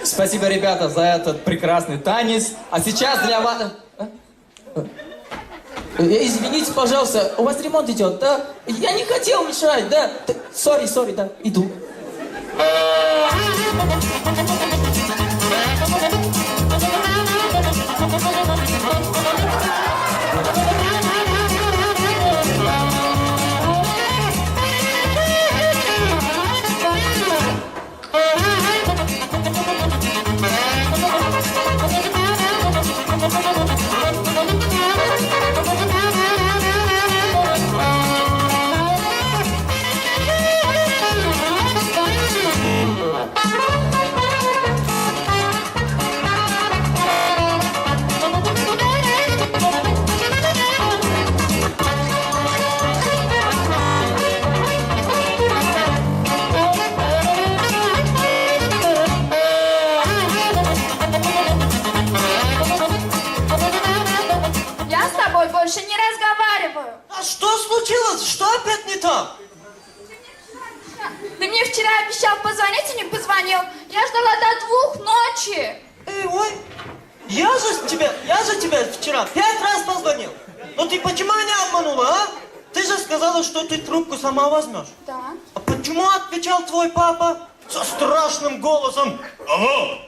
Спасибо, ребята, за этот прекрасный танец. А сейчас для вас... Извините, пожалуйста, у вас ремонт идет, да? Я не хотел мешать, да? Сори, да, иду. Больше не разговариваю. А что случилось? Что опять не так? Ты мне вчера обещал позвонить и не позвонил. Я ждала до 2 ночи. Ой, я же тебе вчера 5 раз позвонил. Но ты почему меня обманула, а? Ты же сказала, что ты трубку сама возьмешь. Да. А почему отвечал твой папа со страшным голосом? Ага.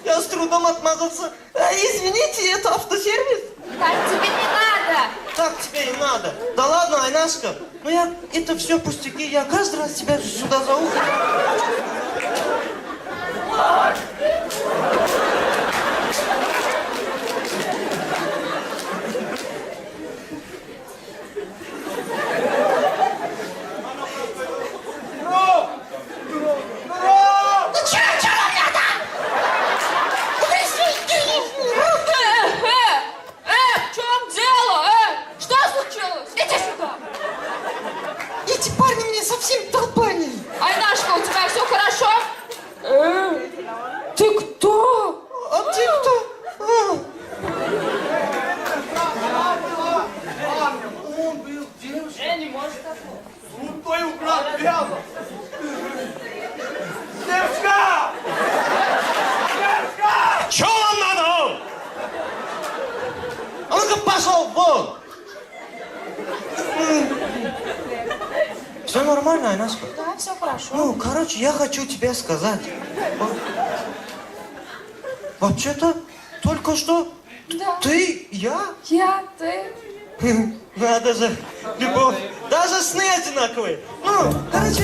Я с трудом отмазался. Извините, это автосервис? Так тебе не надо. Так тебе и надо. Да ладно, Айнашка. Ну это все пустяки. Я каждый раз тебя сюда зову. Эти парни мне совсем долбали. Айнашка, у тебя все хорошо? Ты кто? А ты кто? Он был девушкой. Крутой украл пьяно. Девушка! Девушка! Чё вам надо? А ну-ка пошел вон! Все нормально, Айнашка? Да, все хорошо. Ну, короче, я хочу тебе сказать. Вообще-то, только что Да. ты, я? Ты. Надо же, любовь. Даже сны одинаковые. Ну, короче...